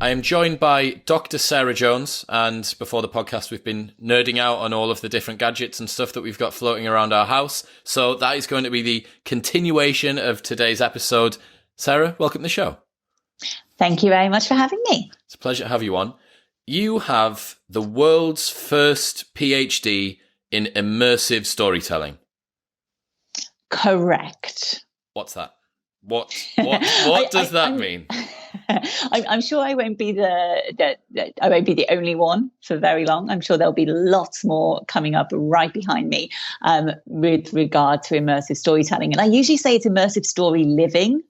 I am joined by Dr. Sarah Jones, and before the podcast we've been nerding out on all of the different gadgets and stuff that we've got floating around our house. So that is going to be the continuation of today's episode. Sarah, welcome to the show. Thank you very much for having me. It's a pleasure to have you on. You have the world's first PhD in immersive storytelling. Correct. What's that? What does that mean? I'm sure I won't be the only one for very long. I'm sure there'll be lots more coming up right behind me with regard to immersive storytelling. And I usually say it's immersive story living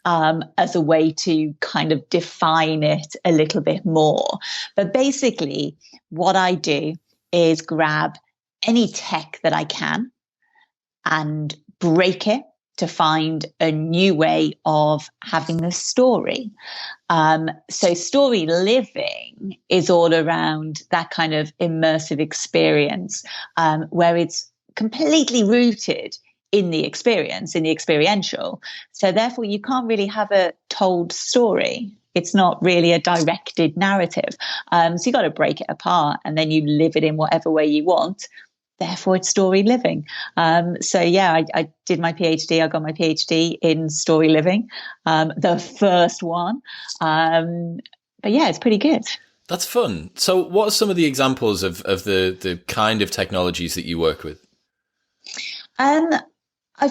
as a way to kind of define it a little bit more. But basically, what I do is grab any tech that I can and break it to find a new way of having a story. So story living is all around that kind of immersive experience where it's completely rooted in the experience, in the experiential. So therefore, you can't really have a told story. It's not really a directed narrative. So you got to break it apart and then you live it in whatever way you want. Therefore, it's story living. So yeah, I did my PhD. I got my PhD in story living, the first one. But yeah, it's pretty good. That's fun. So what are some of the examples of the kind of technologies that you work with? I've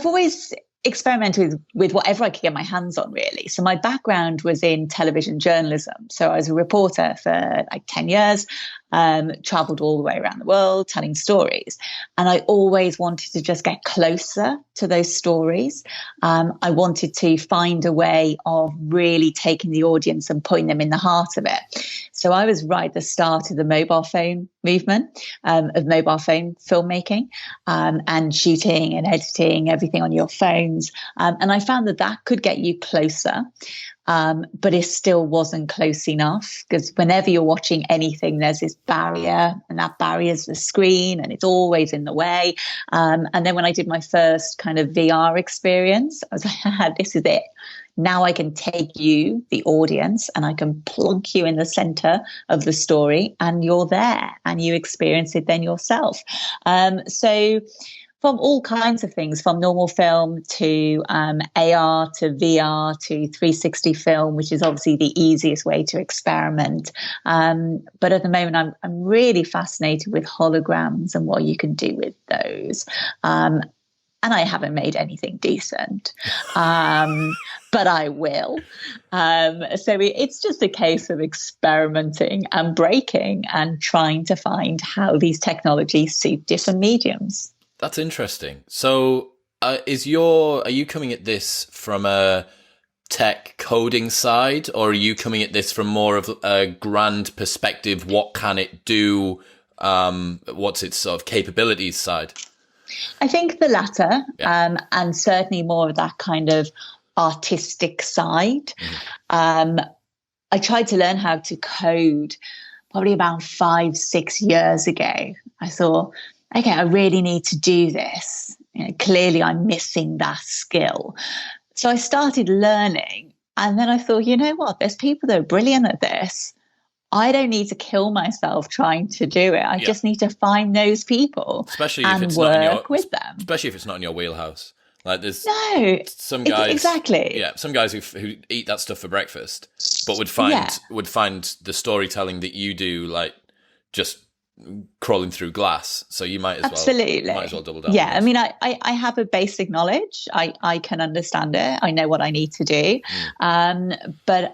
always experimented with whatever I could get my hands on, really. So my background was in television journalism. So I was a reporter for like 10 years, traveled all the way around the world telling stories. And I always wanted to just get closer to those stories. I wanted to find a way of really taking the audience and putting them in the heart of it. So I was right at the start of the mobile phone movement, of mobile phone filmmaking, and shooting and editing everything on your phones. And I found that could get you closer. But it still wasn't close enough, because whenever you're watching anything, there's this barrier, and that barrier is the screen, and it's always in the way. And then when I did my first kind of VR experience, I was like, this is it. Now I can take you, the audience, and I can plunk you in the center of the story, and you're there and you experience it then yourself. So from all kinds of things, from normal film to AR to VR to 360 film, which is obviously the easiest way to experiment. But at the moment, I'm really fascinated with holograms and what you can do with those. And I haven't made anything decent, but I will. So it's just a case of experimenting and breaking and trying to find how these technologies suit different mediums. That's interesting. So are you coming at this from a tech coding side, or are you coming at this from more of a grand perspective? What can it do? What's its sort of capabilities side? I think the latter, Yeah. And certainly more of that kind of artistic side. I tried to learn how to code probably about 5-6 years ago. I thought, okay, I really need to do this. Clearly, I'm missing that skill. So I started learning, and then I thought, you know what? There's people that are brilliant at this. I don't need to kill myself trying to do it. I just need to find those people, especially and if it's work not in with them. Especially if it's not in your wheelhouse. Like there's some guys, guys, exactly. Yeah, some guys who eat that stuff for breakfast, but would find the storytelling that you do like just crawling through glass. So you might as well double down. Yeah, I mean, I have a basic knowledge. I can understand it. I know what I need to do. But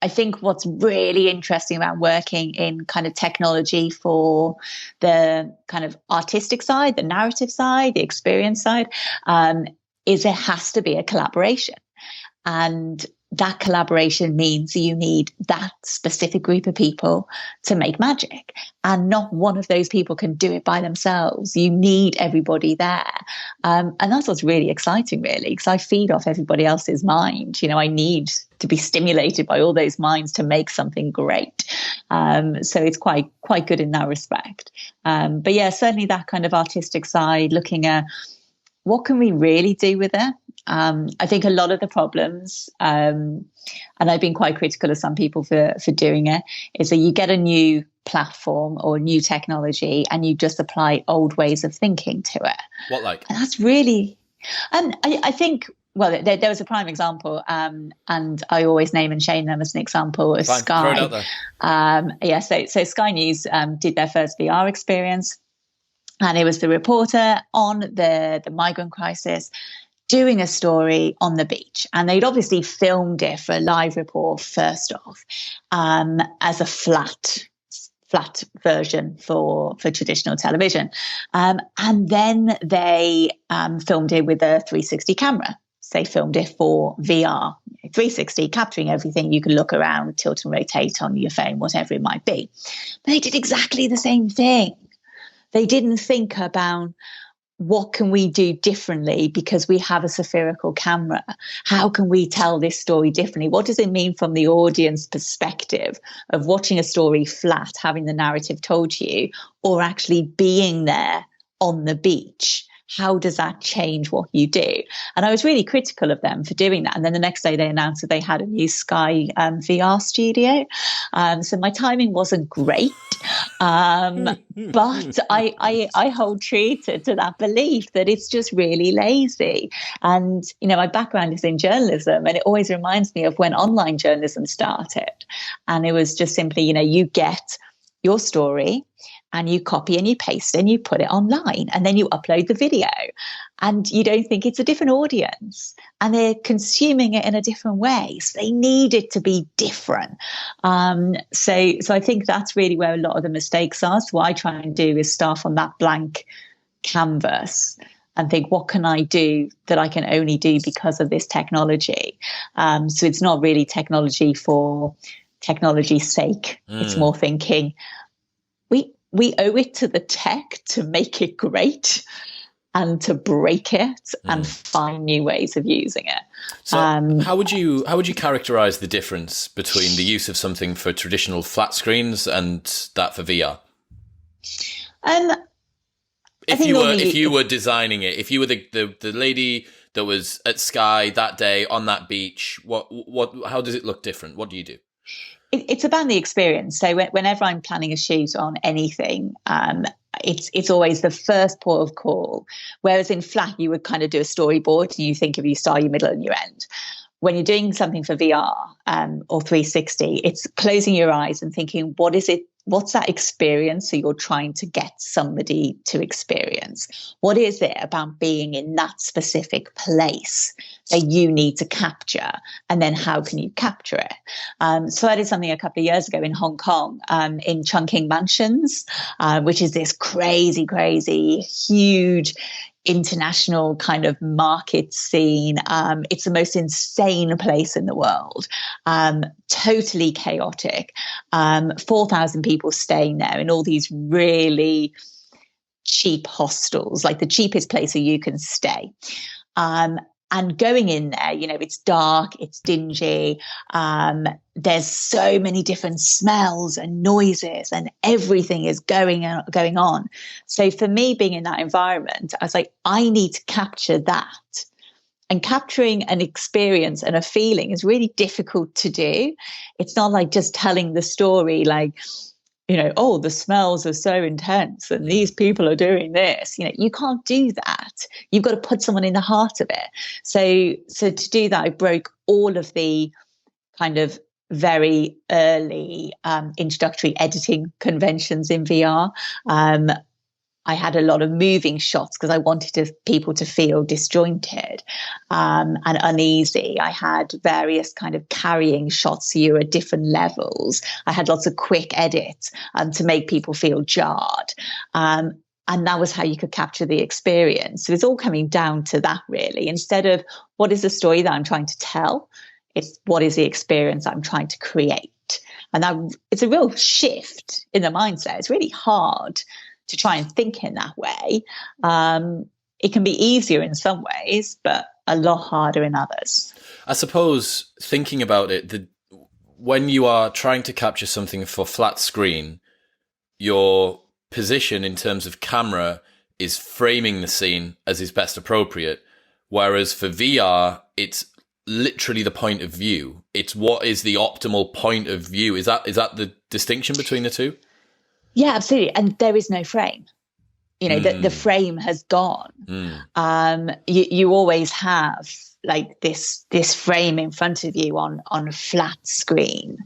I think what's really interesting about working in kind of technology for the kind of artistic side, the narrative side, the experience side, is it has to be a collaboration. And that collaboration means you need that specific group of people to make magic. And not one of those people can do it by themselves. You need everybody there. And that's what's really exciting, really, because I feed off everybody else's mind. I need to be stimulated by all those minds to make something great. So it's quite good in that respect. But yeah, certainly that kind of artistic side, looking at what can we really do with it? I think a lot of the problems, and I've been quite critical of some people for doing it, is that you get a new platform or new technology and you just apply old ways of thinking to it. What like? And that's really, and I think, well, there was a prime example, and I always name and shame them as an example, as Fine, Sky. throw it out there. So Sky News did their first VR experience, and it was the reporter on the migrant crisis doing a story on the beach. And they'd obviously filmed it for a live report first off, as a flat version for traditional television. And then they filmed it with a 360 camera. So they filmed it for VR, 360, capturing everything. You can look around, tilt and rotate on your phone, whatever it might be. But they did exactly the same thing. They didn't think about, what can we do differently because we have a spherical camera? How can we tell this story differently? What does it mean from the audience perspective of watching a story flat, having the narrative told to you, or actually being there on the beach? How does that change what you do? And I was really critical of them for doing that. And then the next day they announced that they had a new Sky VR studio. So my timing wasn't great. But I hold true to that belief that it's just really lazy. And, my background is in journalism, and it always reminds me of when online journalism started. And it was just simply, you get your story, and you copy and you paste and you put it online, and then you upload the video, and you don't think it's a different audience, and they're consuming it in a different way. So they need it to be different. So I think that's really where a lot of the mistakes are. So what I try and do is start on that blank canvas and think, what can I do that I can only do because of this technology? So it's not really technology for technology's sake. It's more thinking, we owe it to the tech to make it great and to break it and find new ways of using it. So how would you characterize the difference between the use of something for traditional flat screens and that for VR? If you were designing it, if you were the lady that was at Sky that day on that beach, how does it look different? What do you do? It's about the experience. So whenever I'm planning a shoot on anything, it's always the first port of call. Whereas in flat, you would kind of do a storyboard and you think of your start, your middle, and your end. When you're doing something for VR or 360, it's closing your eyes and thinking, what is it? What's that experience? So you're trying to get somebody to experience. What is it about being in that specific place that you need to capture? And then how can you capture it? So I did something a couple of years ago in Hong Kong, in Chungking Mansions, which is this crazy, huge international kind of market scene. It's the most insane place in the world, totally chaotic. 4,000 people staying there in all these really cheap hostels, like the cheapest place where you can stay. And going in there, it's dark, it's dingy. There's so many different smells and noises, and everything is going on. So for me, being in that environment, I was like, I need to capture that. And capturing an experience and a feeling is really difficult to do. It's not like just telling the story, like, oh, the smells are so intense and these people are doing this. You can't do that. You've got to put someone in the heart of it. So to do that, I broke all of the kind of very early introductory editing conventions in VR. I had a lot of moving shots because I wanted people to feel disjointed and uneasy. I had various kind of carrying shots so you were at different levels. I had lots of quick edits to make people feel jarred. And that was how you could capture the experience. So it's all coming down to that, really. Instead of what is the story that I'm trying to tell, it's what is the experience I'm trying to create. And it's a real shift in the mindset. It's really hard to try and think in that way. It can be easier in some ways, but a lot harder in others. I suppose thinking about it, when you are trying to capture something for flat screen, your position in terms of camera is framing the scene as is best appropriate. Whereas for VR, it's literally the point of view. It's what is the optimal point of view. Is that the distinction between the two? Yeah, absolutely. And there is no frame. The frame has gone. You always have like this frame in front of you on a flat screen,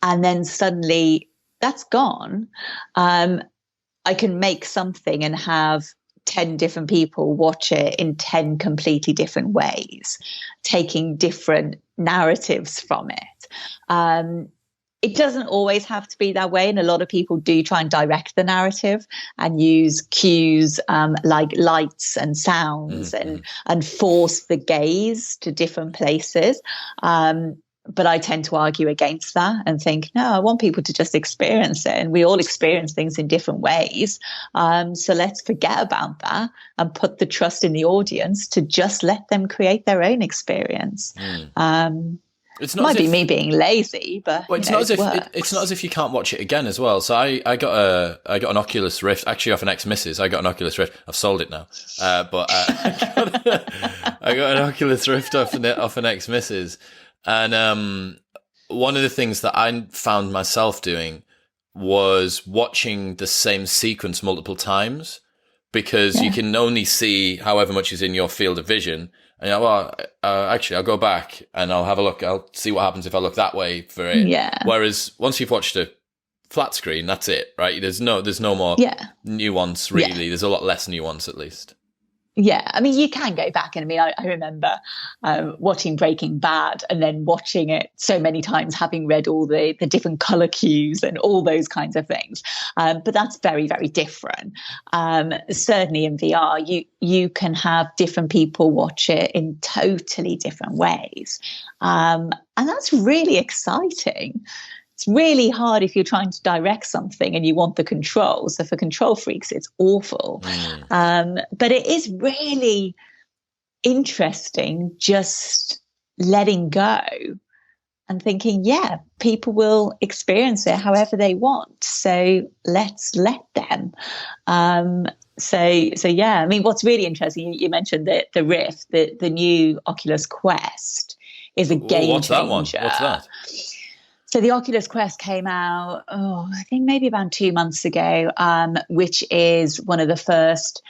and then suddenly that's gone. I can make something and have 10 different people watch it in 10 completely different ways, taking different narratives from it. It doesn't always have to be that way. And a lot of people do try and direct the narrative and use cues like lights and sounds and force the gaze to different places. But I tend to argue against that and think, no, I want people to just experience it. And we all experience things in different ways. So let's forget about that and put the trust in the audience to just let them create their own experience. It might be me being lazy, but it's not as if you can't watch it again as well. So I got an Oculus Rift, actually off an ex-missus. I got an Oculus Rift. I've sold it now, but I got an Oculus Rift off an ex-missus, and one of the things that I found myself doing was watching the same sequence multiple times, because you can only see however much is in your field of vision. And actually, I'll go back and I'll have a look. I'll see what happens if I look that way for it. Yeah. Whereas once you've watched a flat screen, that's it, right? There's no more nuance, really. There's a lot less nuance, at least. Yeah, I mean, you can go back. And I mean, I remember watching Breaking Bad and then watching it so many times, having read all the different color cues and all those kinds of things. But that's very, very different. Certainly in VR, you can have different people watch it in totally different ways. And that's really exciting. It's really hard if you're trying to direct something and you want the control. So for control freaks, it's awful. But it is really interesting just letting go and thinking, people will experience it however they want. So let's let them. So yeah, I mean, what's really interesting, you mentioned the Rift, the new Oculus Quest is a game changer. What's that? So the Oculus Quest came out, I think maybe about 2 months ago, which is one of the first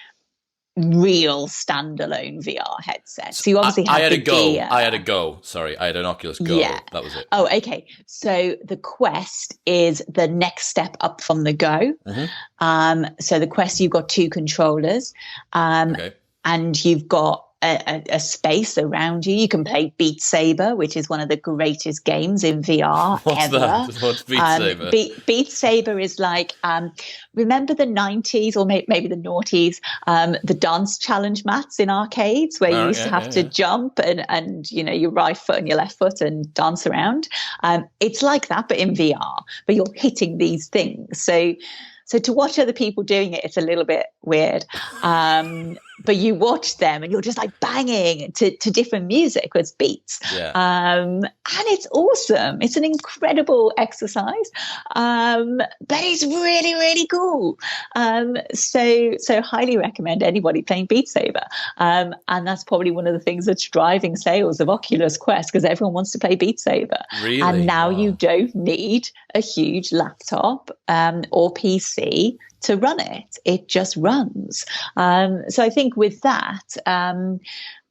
real standalone VR headsets. So you obviously have the gear. I had a Go. Sorry, I had an Oculus Go. Yeah. That was it. Oh, okay. So the Quest is the next step up from the Go. So the Quest, you've got 2 controllers, and you've got a space around you. You can play Beat Saber, which is one of the greatest games in VR ever. What's Beat Saber? Beat Saber is like, remember the 90s or maybe the noughties, the dance challenge mats in arcades where you used to have to jump and your right foot and your left foot and dance around. It's like that, but in VR, but you're hitting these things. So to watch other people doing it, it's a little bit weird. But you watch them and you're just like banging to different music with beats. And it's awesome. It's an incredible exercise. But it's really, really cool. So highly recommend anybody playing Beat Saber. And that's probably one of the things that's driving sales of Oculus Quest, because everyone wants to play Beat Saber. Really? And now you don't need a huge laptop or PC to run it. It just runs. So I think with that, and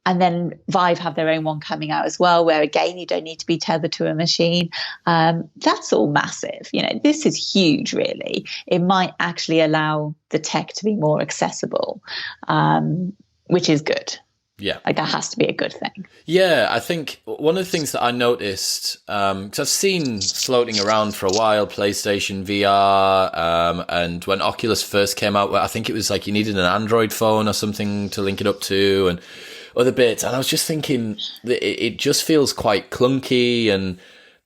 then Vive have their own one coming out as well, where again, you don't need to be tethered to a machine. That's all massive. This is huge, really. It might actually allow the tech to be more accessible, which is good. Yeah. Like that has to be a good thing. Yeah, I think one of the things that I noticed, because I've seen floating around for a while, PlayStation VR, and when Oculus first came out, I think it was like you needed an Android phone or something to link it up to and other bits. And I was just thinking that it just feels quite clunky and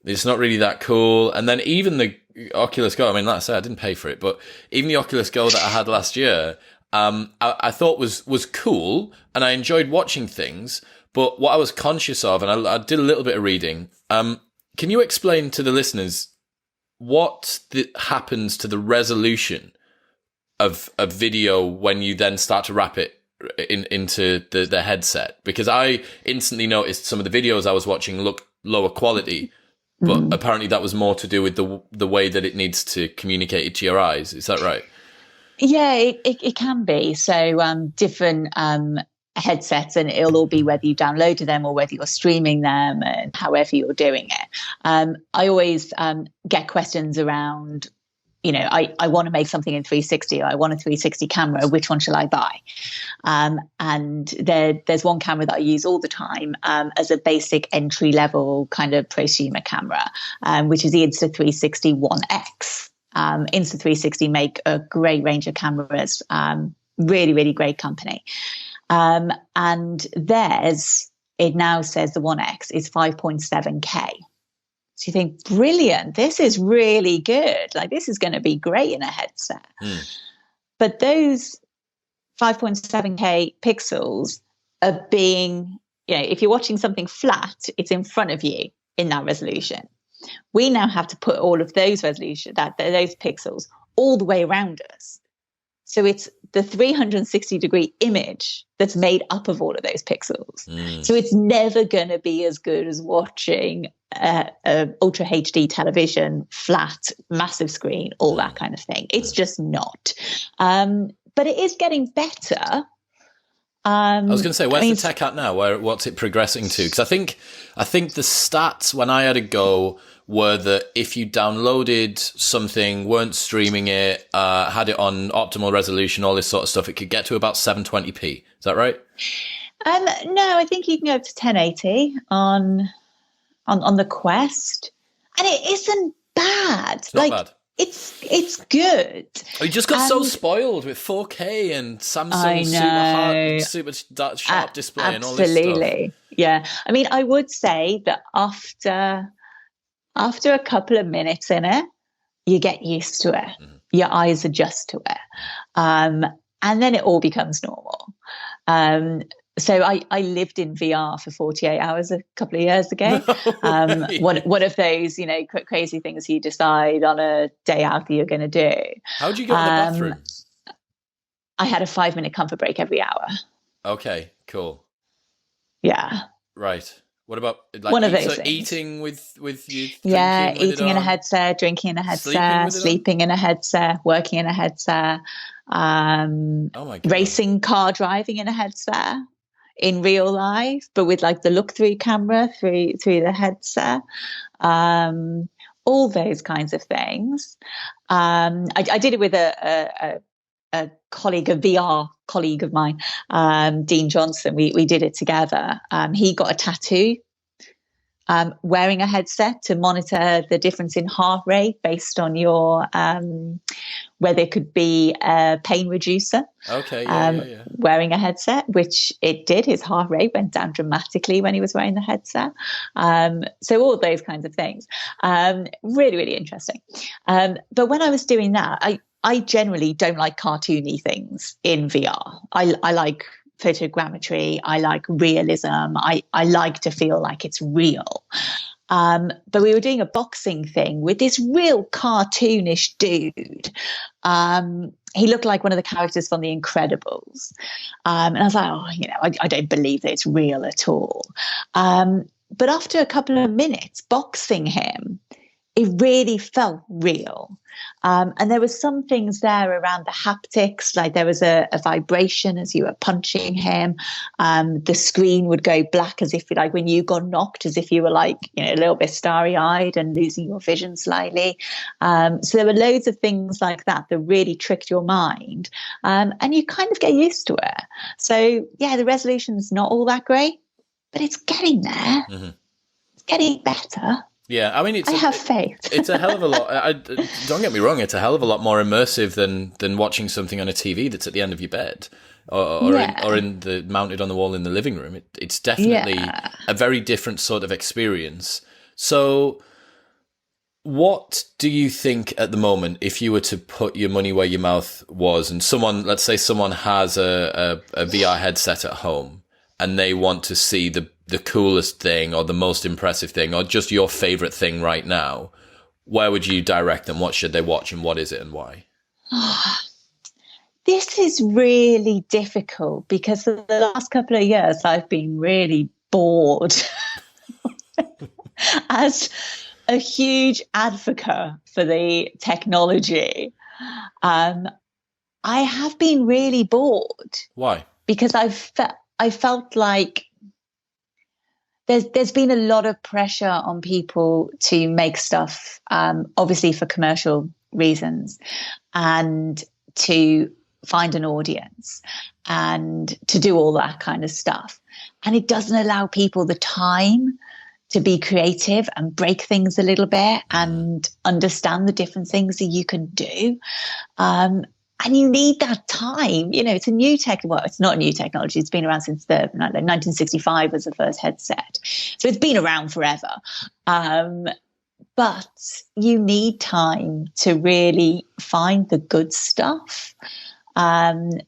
it's not really that cool. And then even the Oculus Go, I mean, like I said, I didn't pay for it, but even the Oculus Go that I had last year, I thought was cool and I enjoyed watching things, but what I was conscious of, and I did a little bit of reading, can you explain to the listeners what happens to the resolution of video when you then start to into the headset? Because I instantly noticed some of the videos I was watching look lower quality, but apparently that was more to do with the way that it needs to communicate it to your eyes. Is that right? Yeah, it can be. So different headsets, and it'll all be whether you downloaded them or whether you're streaming them and however you're doing it. I always get questions around, I want to make something in 360, or I want a 360 camera. Which one shall I buy? And there's one camera that I use all the time as a basic entry level kind of prosumer camera, which is the Insta360 One X. Insta360 make a great range of cameras. Really, really great company. And it now says the One X is 5.7K. So you think, brilliant, this is really good. Like, this is going to be great in a headset. But those 5.7K pixels are being, if you're watching something flat, it's in front of you in that resolution. We now have to put all of those those pixels all the way around us. So it's the 360-degree image that's made up of all of those pixels. So it's never going to be as good as watching ultra HD television, flat, massive screen, all that kind of thing. It's just not. But it is getting better. I was going to say, where's the tech at now? What's it progressing to? Because I think the stats when I had a go were that if you downloaded something, weren't streaming it, had it on optimal resolution, all this sort of stuff, it could get to about 720p. Is that right? No, I think you can go up to 1080 on the Quest, and it isn't bad. It's not bad. It's good. We just got so spoiled with 4K and Samsung super sharp display and all this stuff. Absolutely, yeah. I mean, I would say that after a couple of minutes in it, you get used to it. Your eyes adjust to it, and then it all becomes normal. So I lived in VR for 48 hours a couple of years ago. One of those, crazy things you decide on a day out that you're going to do. How'd you go to the bathroom? I had a 5-minute comfort break every hour. Okay, cool. Yeah. Right. What about one of those things. Eating with you? Yeah, eating in a headset, drinking in a headset, sleeping in a headset, working in a headset, oh my God. Racing car driving in a headset. In real life, but with like the look-through camera through the headset, all those kinds of things. I did it with a colleague, a VR colleague of mine, Dean Johnson. We did it together. He got a tattoo wearing a headset to monitor the difference in heart rate based on your where there could be a pain reducer. Okay, wearing a headset, which it did. His heart rate went down dramatically when he was wearing the headset. So all those kinds of things. Really, really interesting. But when I was doing that, I generally don't like cartoony things in VR. I like photogrammetry. I like realism. I like to feel like it's real. But we were doing a boxing thing with this real cartoonish dude. He looked like one of the characters from The Incredibles. And I was like, I don't believe that it's real at all. But after a couple of minutes boxing him, it really felt real. And there were some things there around the haptics, like there was a vibration as you were punching him. The screen would go black as if, like, when you got knocked, as if you were like, a little bit starry-eyed and losing your vision slightly. So there were loads of things like that really tricked your mind. And you kind of get used to it. So, yeah, the resolution's not all that great, but it's getting there. Mm-hmm. It's getting better. Yeah, I mean, I have faith. It's a hell of a lot. Don't get me wrong; it's a hell of a lot more immersive than watching something on a TV that's at the end of your bed, or mounted on the wall in the living room. It's definitely a very different sort of experience. So, what do you think at the moment, if you were to put your money where your mouth was, and let's say someone has a VR headset at home, and they want to see the coolest thing or the most impressive thing or just your favorite thing right now, where would you direct them? What should they watch and what is it and why? This is really difficult because for the last couple of years, I've been really bored as a huge advocate for the technology. I have been really bored. Why? Because I felt like there's been a lot of pressure on people to make stuff, obviously for commercial reasons, and to find an audience and to do all that kind of stuff. And it doesn't allow people the time to be creative and break things a little bit and understand the different things that you can do. And you need that time. It's a new tech. Well, it's not a new technology. It's been around since 1965 was the first headset. So it's been around forever. But you need time to really find the good stuff. And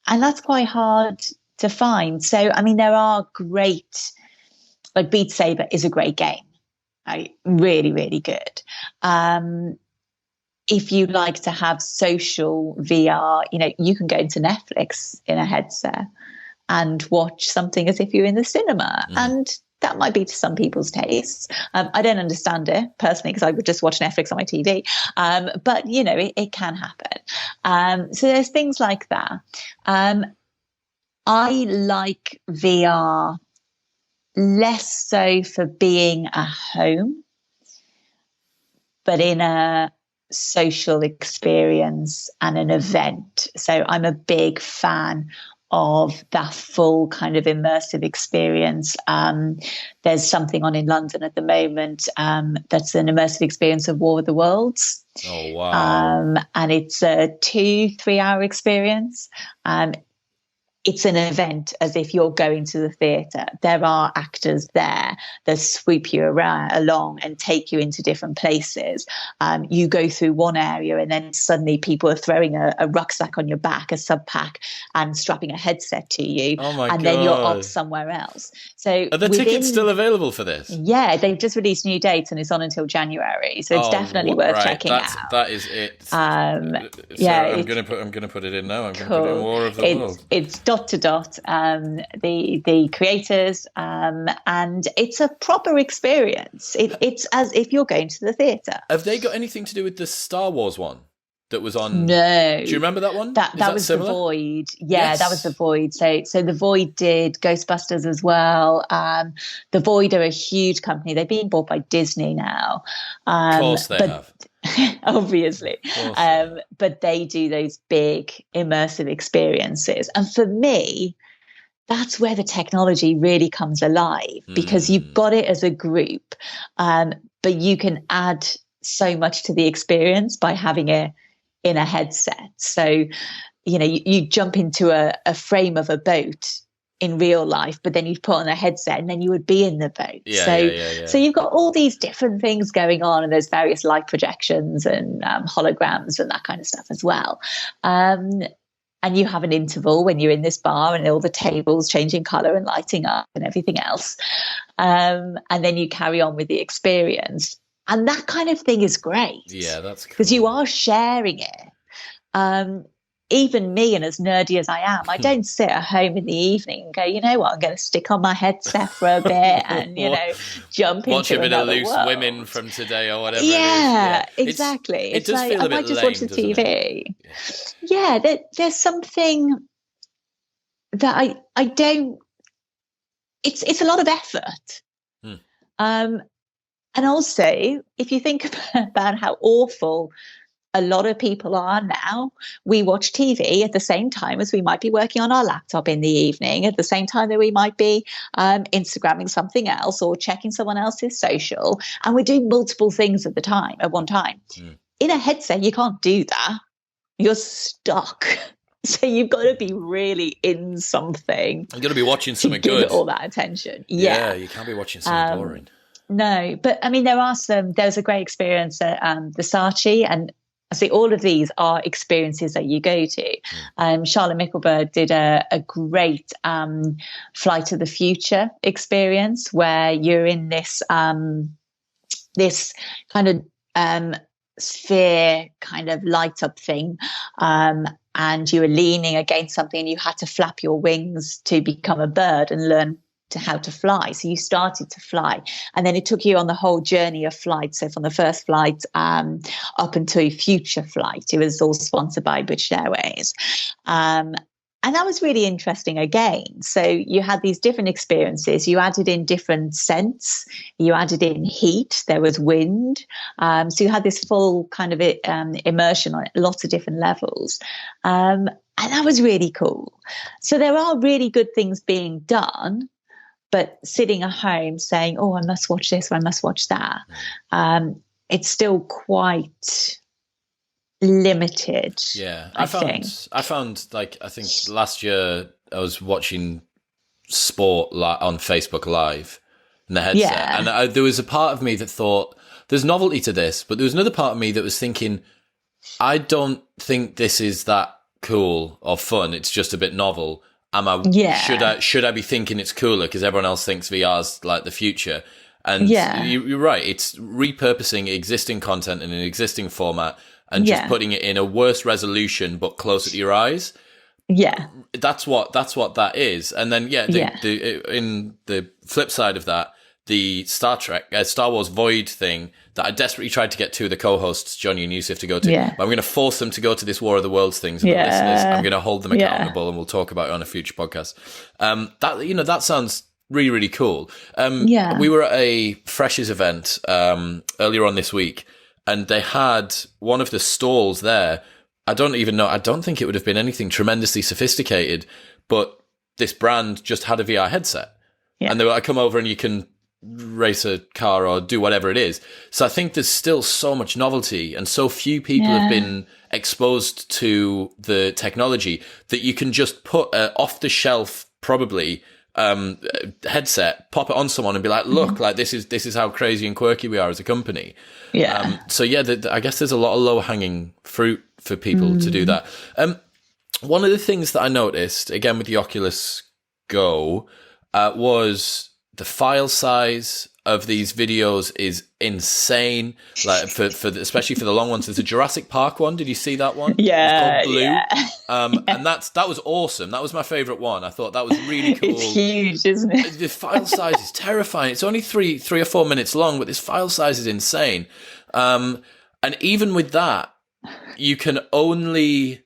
that's quite hard to find. So, there are great, like Beat Saber is a great game. Right? Really, really good. If you like to have social VR, you can go into Netflix in a headset and watch something as if you're in the cinema. And that might be to some people's tastes. I don't understand it personally because I would just watch Netflix on my TV. But, it can happen. So there's things like that. I like VR less so for being at home, but in a social experience and an event. So I'm a big fan of that full kind of immersive experience. There's something on in London at the moment that's an immersive experience of War of the Worlds. Oh, wow. And it's a 2-3 hour experience. It's an event as if you're going to the theatre. There are actors there that swoop you along and take you into different places. You go through one area and then suddenly people are throwing a rucksack on your back, a sub pack, and strapping a headset to you. Oh my and God. Then you're off somewhere else. So are the tickets still available for this? Yeah, they've just released new dates and it's on until January. So it's definitely worth checking out. That is it. So yeah, I'm gonna put it in now. I'm gonna put it in War of the World. It's dot to dot. The creators, and it's a proper experience. It's as if you're going to the theatre. Have they got anything to do with the Star Wars one that was on? No. Do you remember that one? That was similar? The Void. Yeah, yes. That was The Void. So The Void did Ghostbusters as well. The Void are a huge company. They've been bought by Disney now. Of course they have. Obviously. But they do those big immersive experiences. And for me, that's where the technology really comes alive because you've got it as a group, but you can add so much to the experience by having it in a headset. So, you jump into a frame of a boat in real life, but then you'd put on a headset and then you would be in the boat. So you've got all these different things going on, and there's various light projections and holograms and that kind of stuff as well. And you have an interval when you're in this bar and all the tables changing color and lighting up and everything else. And then you carry on with the experience. And that kind of thing is great. Yeah, that's cool. Because you are sharing it. Even me, and as nerdy as I am, I don't sit at home in the evening and go, you know what, I'm going to stick on my headset for a bit and, jump watch into another Watch a bit of Loose world. Women from today or whatever Yeah, it is. exactly. It does like, feel a bit I might just lame, watch the doesn't TV. it? Yeah, there's something that I don't, it's a lot of effort. And also, if you think about how awful a lot of people are now, we watch TV at the same time as we might be working on our laptop in the evening, at the same time that we might be Instagramming something else or checking someone else's social, and we're doing multiple things at one time. In a headset, you can't do that. You're stuck. So you've got to be really in something. You've got to be watching something to give good. It all that attention. Yeah, you can't be watching something boring. No, but there's a great experience at the Saatchi, and I see all of these are experiences that you go to. Charlotte Mickelberg did a great Flight to the Future experience where you're in this this kind of sphere kind of light up thing, and and you were leaning against something and you had to flap your wings to become a bird and learn how to fly. So you started to fly, and then it took you on the whole journey of flight. So from the first flight up until future flight, it was all sponsored by British Airways. And that was really interesting again. So you had these different experiences. You added in different scents. You added in heat. There was wind. So you had this full kind of immersion on lots of different levels. And that was really cool. So there are really good things being done, but sitting at home saying, oh, I must watch this or I must watch that, it's still quite limited. Yeah, I found like, I think last year I was watching sport on Facebook Live in the headset, and there was a part of me that thought there's novelty to this, but there was another part of me that was thinking, I don't think this is that cool or fun. It's just a bit novel. Should I be thinking it's cooler because everyone else thinks VR's like the future? And you're right. It's repurposing existing content in an existing format and just putting it in a worse resolution but closer to your eyes. Yeah, that's what that is. And then in the flip side of that, the Star Wars Void thing that I desperately tried to get two of the co-hosts, Johnny and Yusuf, to go to. Yeah. But I'm going to force them to go to this War of the Worlds things. And the listeners, I'm going to hold them accountable, and we'll talk about it on a future podcast. That sounds really, really cool. We were at a Freshers event earlier on this week, and they had one of the stalls there. I don't even know. I don't think it would have been anything tremendously sophisticated, but this brand just had a VR headset. Yeah. And they were like, come over and you can race a car or do whatever it is. So I think there's still so much novelty, and so few people have been exposed to the technology that you can just put off the shelf, probably, headset, pop it on someone and be like, look, like this is how crazy and quirky we are as a company. I guess there's a lot of low hanging fruit for people to do that. One of the things that I noticed again with the Oculus Go was the file size of these videos is insane. Like especially for the long ones. There's a Jurassic Park one. Did you see that one? Yeah, it's called Blue. And that was awesome. That was my favorite one. I thought that was really cool. It's huge, isn't it? The file size is terrifying. It's only three or 4 minutes long, but this file size is insane. And even with that, you can only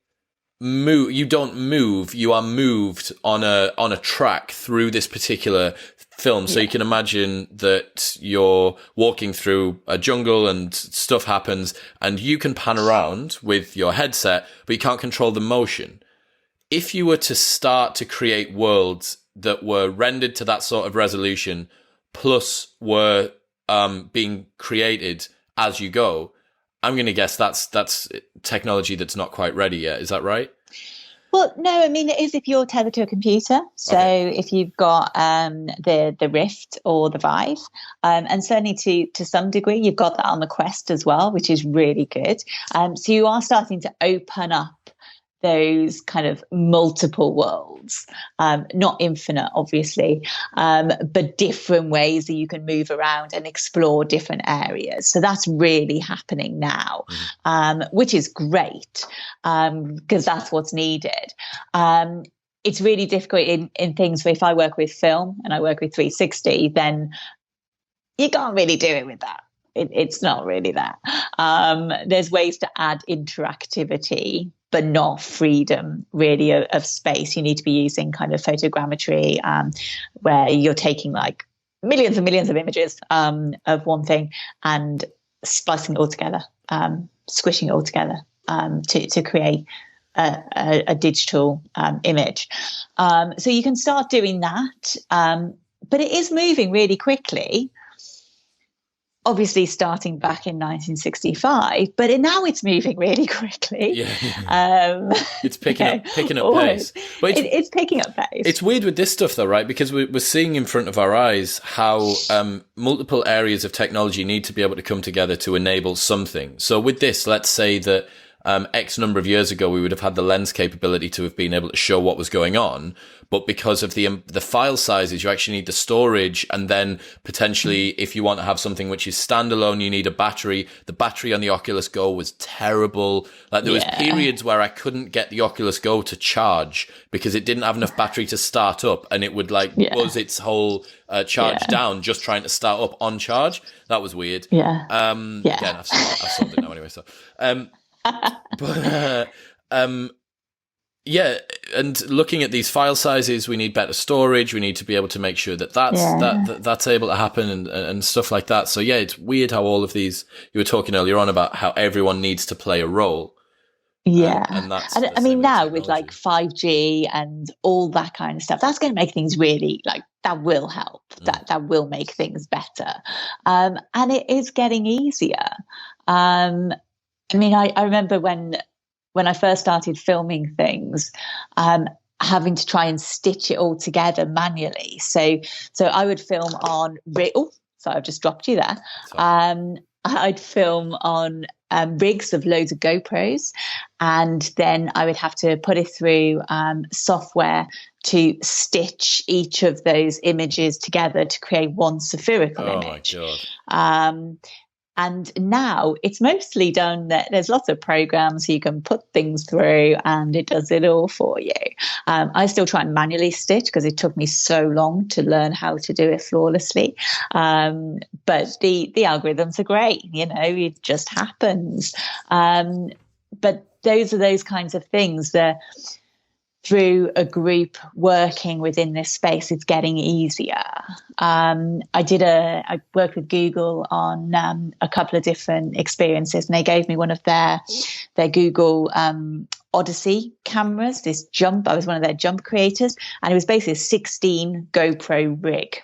move. You don't move. You are moved on a track through this particular film. So you can imagine that you're walking through a jungle and stuff happens, and you can pan around with your headset, but you can't control the motion. If you were to start to create worlds that were rendered to that sort of resolution, plus were being created as you go, I'm going to guess that's technology that's not quite ready yet. Is that right? Well, no, I mean, it is if you're tethered to a computer. So if you've got the Rift or the Vive, and certainly to some degree, you've got that on the Quest as well, which is really good. So you are starting to open up those kind of multiple worlds, not infinite, obviously, but different ways that you can move around and explore different areas. So that's really happening now, which is great, because that's what's needed. It's really difficult in things where if I work with film and I work with 360, then you can't really do it with that. It's not really that. There's ways to add interactivity, but not freedom really of space. You need to be using kind of photogrammetry, where you're taking like millions and millions of images of one thing and splicing it all together, squishing it all together to create a digital image. So you can start doing that, but it is moving really quickly. Obviously starting back in 1965, but now it's moving really quickly. It's picking up pace. But it's picking up pace. It's weird with this stuff though, right? Because we're seeing in front of our eyes how multiple areas of technology need to be able to come together to enable something. So with this, let's say that X number of years ago, we would have had the lens capability to have been able to show what was going on. But because of the file sizes, you actually need the storage. And then potentially, if you want to have something which is standalone, you need a battery. The battery on the Oculus Go was terrible. Like there was periods where I couldn't get the Oculus Go to charge because it didn't have enough battery to start up, and it would buzz its whole charge down just trying to start up on charge. That was weird. Yeah. Again, I've solved it now anyway. So, yeah, and looking at these file sizes, we need better storage. We need to be able to make sure that's able to happen and stuff like that. So yeah, it's weird how all of these, you were talking earlier on about how everyone needs to play a role. Yeah. And that's I mean, now with like 5G and all that kind of stuff, that's going to make things really that will help. That will make things better. And it is getting easier. I mean, I remember when I first started filming things, having to try and stitch it all together manually. So I would film on. Sorry, I've just dropped you there. I'd film on rigs of loads of GoPros, and then I would have to put it through software to stitch each of those images together to create one spherical image. Oh my God. And now it's mostly done that there's lots of programs you can put things through and it does it all for you. I still try and manually stitch because it took me so long to learn how to do it flawlessly. But the algorithms are great, it just happens. But those are those kinds of things that through a group working within this space, it's getting easier. I worked with Google on a couple of different experiences, and they gave me one of their Google Odyssey cameras, I was one of their jump creators, and it was basically a 16 GoPro rig.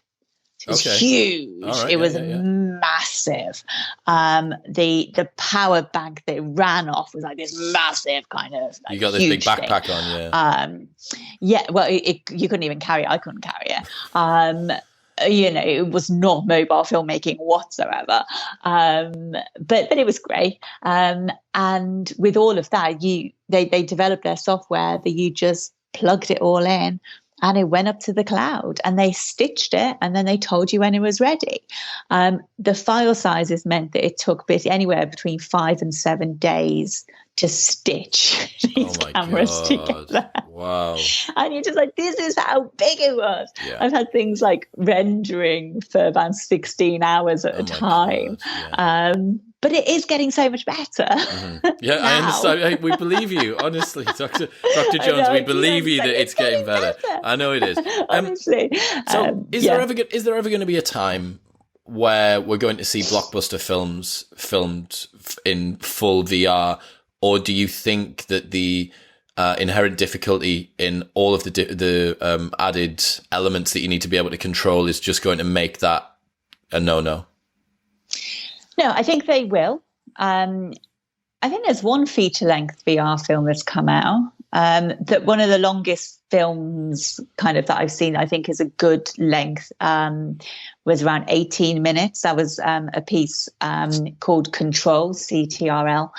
It was huge. Right, it was massive. The power bank that it ran off was like this massive kind of. You got this big backpack on, yeah. Well, you couldn't even carry it. I couldn't carry it. It was not mobile filmmaking whatsoever. But it was great. And with all of that, they developed their software that you just plugged it all in. And it went up to the cloud and they stitched it and then they told you when it was ready. The file sizes meant that it took anywhere between 5 and 7 days to stitch these cameras together. Wow. And you're just like, this is how big it was. Yeah. I've had things like rendering for about 16 hours at a time. But it is getting so much better. Mm-hmm. Yeah, I understand. We believe you, honestly. Dr. Jones, we believe you that it's getting better. I know it is. Honestly. So is there ever going to be a time where we're going to see blockbuster films filmed in full VR? Or do you think that the inherent difficulty in all of the added elements that you need to be able to control is just going to make that a no-no? No, I think they will. I think there's one feature-length VR film that's come out. That one of the longest films kind of that I've seen, I think is a good length, was around 18 minutes. That was a piece called Control, CTRL,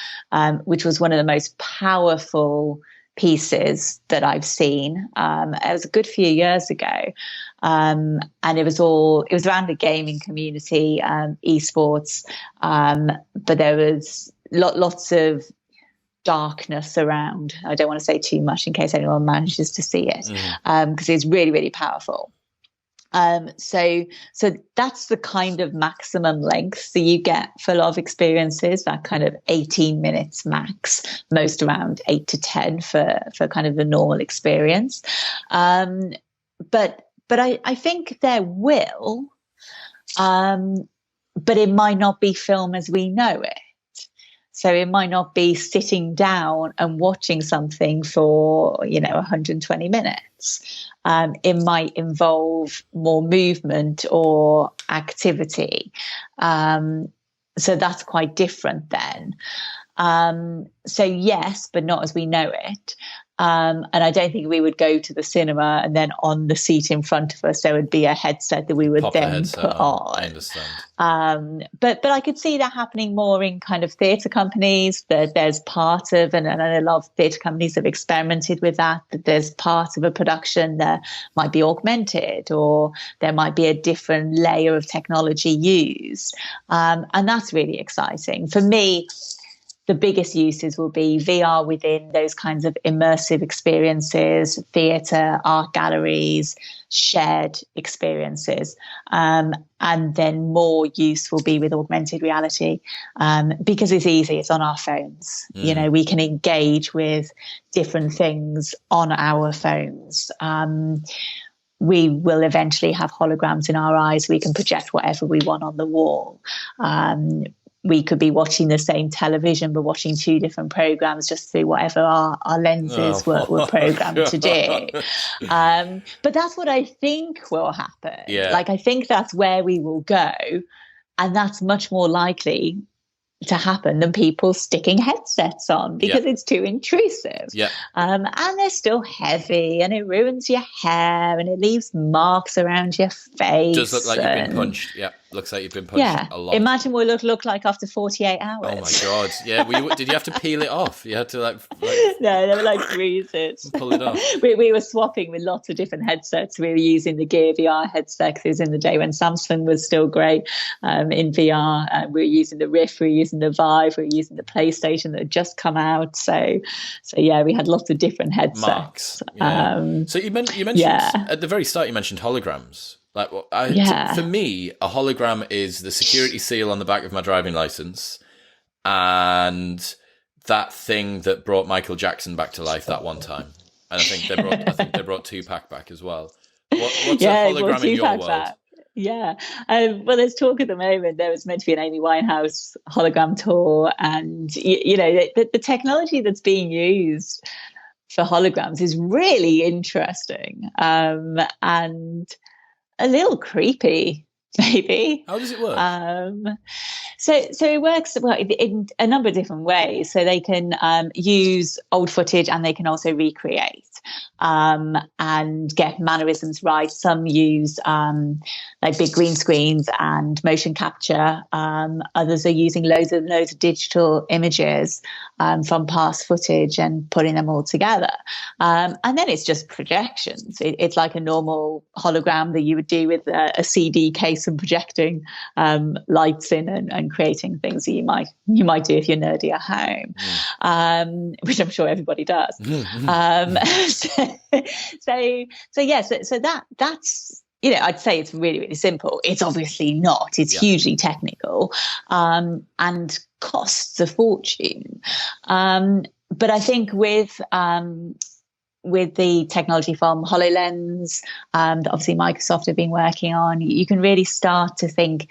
which was one of the most powerful pieces that I've seen. It was a good few years ago. And it was around the gaming community, esports. But there was lots of darkness around. I don't want to say too much in case anyone manages to see it, because it's really, really powerful. So that's the kind of maximum length that you get for a lot of experiences, that kind of 18 minutes max, most around 8 to 10 for kind of the normal experience. But I think there will, but it might not be film as we know it. So it might not be sitting down and watching something for, 120 minutes. It might involve more movement or activity. So that's quite different then. So yes, but not as we know it. And I don't think we would go to the cinema and then on the seat in front of us there would be a headset that we would then put on. I understand. But I could see that happening more in kind of theatre companies, that there's part of, and a lot of theatre companies have experimented with that there's part of a production that might be augmented, or there might be a different layer of technology used. And that's really exciting. For me, the biggest uses will be VR within those kinds of immersive experiences, theatre, art galleries, shared experiences. And then more use will be with augmented reality, because it's easy. It's on our phones. You know, we can engage with different things on our phones. We will eventually have holograms in our eyes. We can project whatever we want on the wall. We could be watching the same television, but watching two different programs just through whatever our lenses were programmed to do. But that's what I think will happen. Yeah. Like, I think that's where we will go. And that's much more likely to happen than people sticking headsets on, because it's too intrusive. And they're still heavy, and it ruins your hair, and it leaves marks around your face. Does look like you've been punched. Looks like you've been punched a lot. Imagine what it look like after 48 hours. Oh my God. Yeah. Did you have to peel it off? You had to like No, they were like bruises. Pull it off. We were swapping with lots of different headsets. We were using the Gear VR headset. It was in the day when Samsung was still great in VR. We were using the Rift, we were using the Vive, we were using the PlayStation that had just come out. So yeah, we had lots of different headsets. Marks. Yeah. So you mentioned at the very start, you mentioned holograms. Like, for me, a hologram is the security seal on the back of my driving license, and that thing that brought Michael Jackson back to life that one time. And I think they brought Tupac back as well. What's a hologram in your world? Back. Yeah. Well, there's talk at the moment. There was meant to be an Amy Winehouse hologram tour, and you know, the technology that's being used for holograms is really interesting, and a little creepy, maybe. How does it work? So it works in a number of different ways. So they can use old footage, and they can also recreate and get mannerisms right. Some use like big green screens and motion capture. Others are using loads of digital images from past footage and putting them all together. And then it's just projections. It's like a normal hologram that you would do with a CD case and projecting lights in and creating things that you might do if you're nerdy at home, which I'm sure everybody does. So that's, you know, I'd say it's really, really simple. It's obviously not. It's hugely technical, and costs a fortune. But I think with the technology from HoloLens, that obviously Microsoft have been working on, you can really start to think,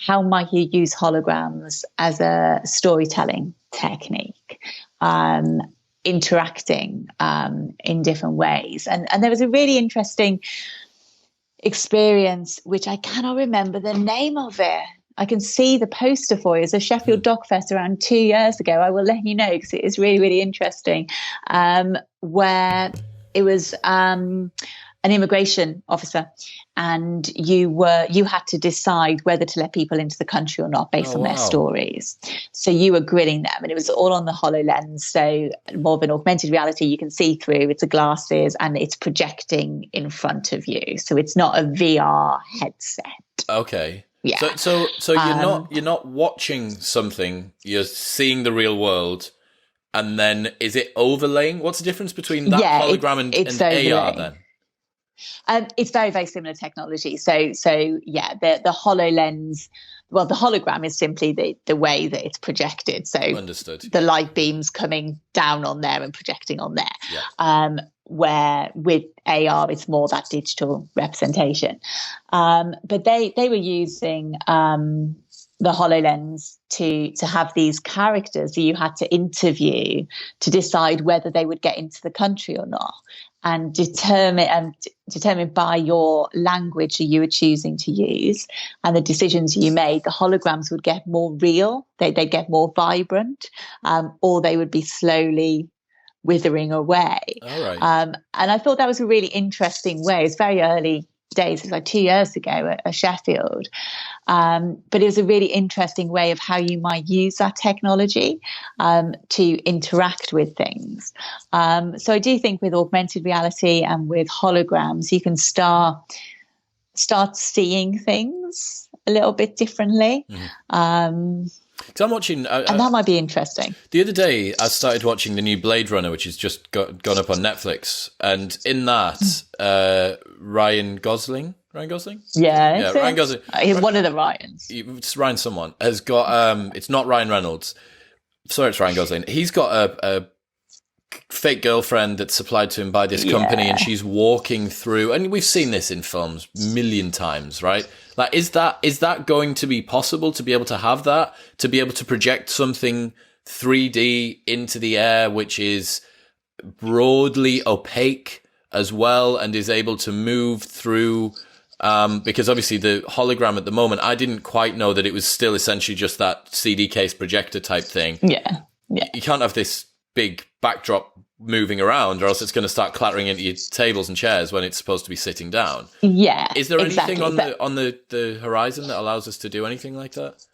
how might you use holograms as a storytelling technique, interacting in different ways. And there was a really interesting experience, which I cannot remember the name of it. I can see the poster for you. It's a Sheffield Dockfest around 2 years ago. I will let you know, because it is really, really interesting, where it was an immigration officer, and you had to decide whether to let people into the country or not based on their stories. So you were grilling them, and it was all on the HoloLens. So more of an augmented reality, you can see through. It's the glasses, and it's projecting in front of you. So it's not a VR headset. Okay. Yeah. So you're not watching something. You're seeing the real world. And then is it overlaying? What's the difference between that hologram and AR then? It's very, very similar technology. So the HoloLens, well, the hologram is simply the way that it's projected. So understood. The light beams coming down on there and projecting on there. Yeah. Where with AR, it's more that digital representation. But they were using the HoloLens to have these characters that you had to interview to decide whether they would get into the country or not, and determine by your language that you were choosing to use and the decisions you made, the holograms would get more real, they'd get more vibrant, or they would be slowly withering away. All right. And I thought that was a really interesting way. It's very early days. It's like 2 years ago at Sheffield. But it was a really interesting way of how you might use that technology to interact with things. So I do think with augmented reality and with holograms, you can start seeing things a little bit differently. Because I'm watching, and that might be interesting. The other day, I started watching the new Blade Runner, which has just gone up on Netflix, and in that, Ryan Gosling. Yeah, Ryan Gosling. One of the Ryans. It's Ryan someone has got. It's not Ryan Reynolds. Sorry, it's Ryan Gosling. He's got a fake girlfriend that's supplied to him by this company, and she's walking through. And we've seen this in films a million times, right? Like, is that going to be possible to be able to have that, to be able to project something 3D into the air, which is broadly opaque as well, and is able to move through? Because obviously the hologram at the moment, I didn't quite know that it was still essentially just that CD case projector type thing. Yeah. You can't have this big backdrop moving around, or else it's going to start clattering into your tables and chairs when it's supposed to be sitting down. Yeah. Is there anything on the horizon that allows us to do anything like that?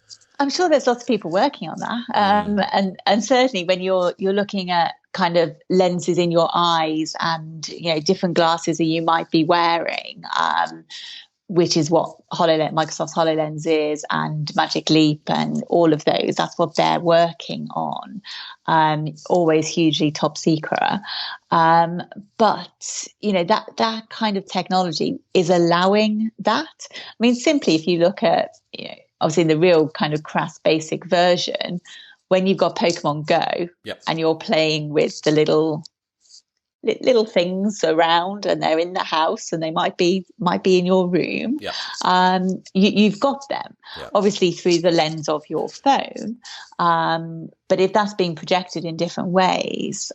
I'm sure there's lots of people working on that. And certainly when you're looking at kind of lenses in your eyes and, different glasses that you might be wearing, which is what Microsoft's HoloLens is, and Magic Leap and all of those. That's what they're working on. Always hugely top secret. But, that kind of technology is allowing that. I mean, simply if you look at, obviously in the real kind of crass basic version, when you've got Pokemon Go and you're playing with the little things around, and they're in the house and they might be in your room, you've got them obviously through the lens of your phone, but if that's being projected in different ways,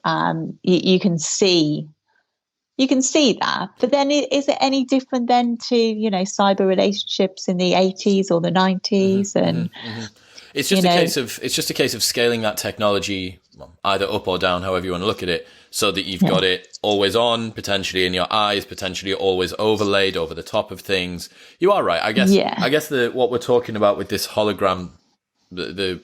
you can see that. But then is it any different then to cyber relationships in the 80s or the 90s? It's just a case of scaling that technology either up or down, however you want to look at it, so that you've got it always on, potentially in your eyes, potentially always overlaid over the top of things. You are right. I guess what we're talking about with this hologram, the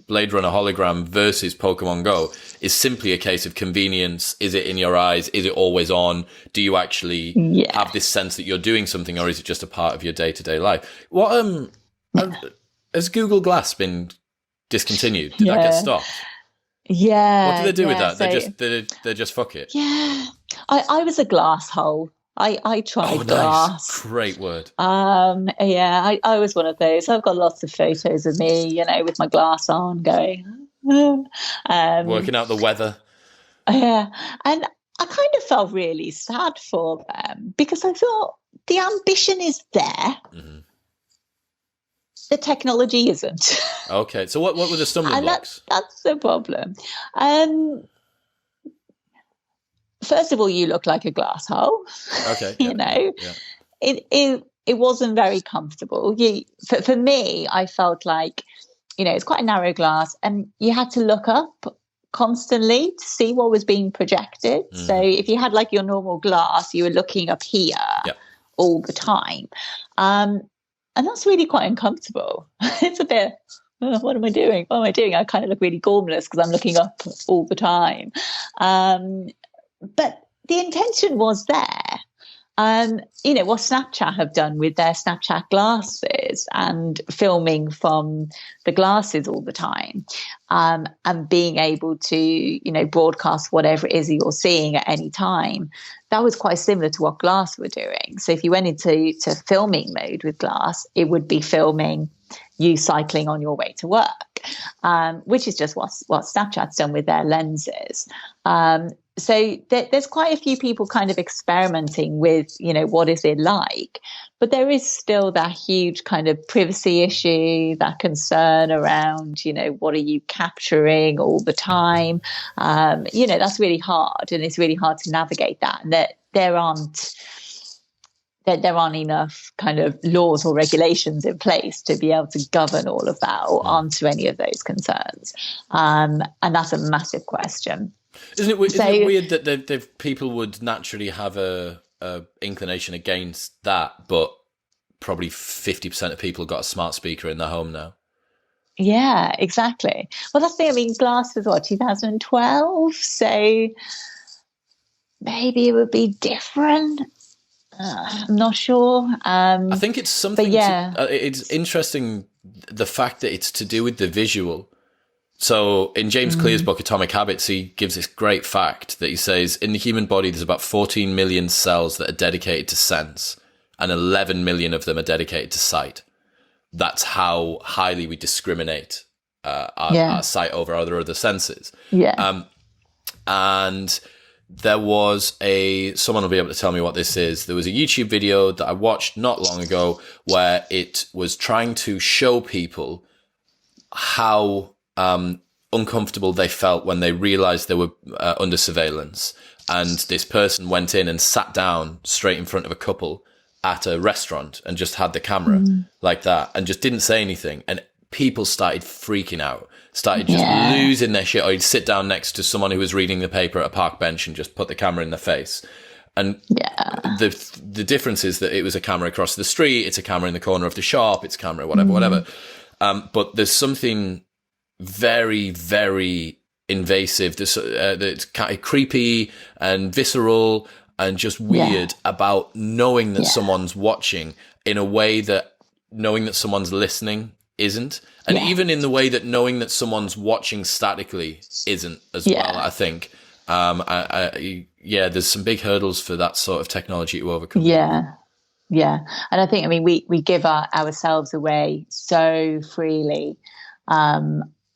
Blade Runner hologram versus Pokemon Go, is simply a case of convenience. Is it in your eyes? Is it always on? Do you actually have this sense that you're doing something, or is it just a part of your day-to-day life? What has Google Glass been discontinued? Did that get stopped? Yeah. What do they do with that? So, they just fuck it. Yeah. I was a glass hole. I tried glass. Nice. Great word. I was one of those. I've got lots of photos of me, with my glass on going. Working out the weather. Yeah. And I kind of felt really sad for them, because I thought the ambition is there. Mm-hmm. The technology isn't. Okay, so what were the stumbling blocks? That's the problem. First of all, you look like a glass hole. Okay. It wasn't very comfortable. For me, I felt like, it's quite a narrow glass, and you had to look up constantly to see what was being projected. Mm. So if you had like your normal glass, you were looking up here all the time. And that's really quite uncomfortable. It's a bit, what am I doing? I kind of look really gormless because I'm looking up all the time. But the intention was there. What Snapchat have done with their Snapchat glasses and filming from the glasses all the time, and being able to, broadcast whatever it is you're seeing at any time. That was quite similar to what Glass were doing. So if you went into filming mode with Glass, it would be filming you cycling on your way to work, which is just what Snapchat's done with their lenses. So there's quite a few people kind of experimenting with, what is it like? But there is still that huge kind of privacy issue, that concern around, what are you capturing all the time? That's really hard, and it's really hard to navigate that. And that there aren't enough kind of laws or regulations in place to be able to govern all of that or answer any of those concerns. And that's a massive question. Isn't it weird that people would naturally have a inclination against that, but probably 50% of people got a smart speaker in their home now? Yeah, exactly. Well, that's the thing. I mean, Glass was what, 2012? So maybe it would be different. I'm not sure. I think it's something. But yeah, it's interesting the fact that it's to do with the visual. So in James Clear's book Atomic Habits, he gives this great fact that he says in the human body there's about 14 million cells that are dedicated to sense, and 11 million of them are dedicated to sight. That's how highly we discriminate our sight over our other senses. Yeah. And there was someone will be able to tell me what this is. There was a YouTube video that I watched not long ago where it was trying to show people how uncomfortable they felt when they realized they were under surveillance. And this person went in and sat down straight in front of a couple at a restaurant and just had the camera like that and just didn't say anything. And people started freaking out, started just losing their shit. Or you'd sit down next to someone who was reading the paper at a park bench and just put the camera in their face. And the difference is that it was a camera across the street, it's a camera in the corner of the shop, it's a camera, whatever. But there's something very, very invasive, that's kind of creepy and visceral and just weird about knowing that someone's watching in a way that knowing that someone's listening isn't. And even in the way that knowing that someone's watching statically isn't as well, I think. There's some big hurdles for that sort of technology to overcome. Yeah. And I think, I mean, we give ourselves away so freely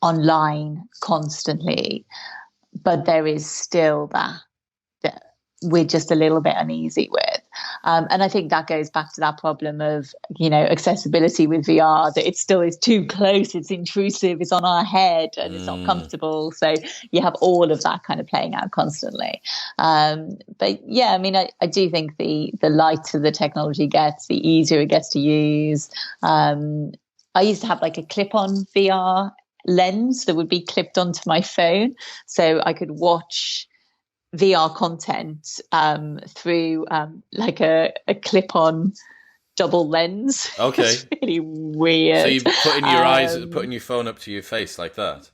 online constantly, but there is still that we're just a little bit uneasy with. And I think that goes back to that problem of, accessibility with VR, that it still is too close, it's intrusive, it's on our head and it's not comfortable. So you have all of that kind of playing out constantly. But yeah, I mean, I do think the lighter the technology gets, the easier it gets to use. I used to have like a clip-on VR lens that would be clipped onto my phone, so I could watch VR content through like a clip-on double lens. Okay. It's really weird. So you putting your phone up to your face like that?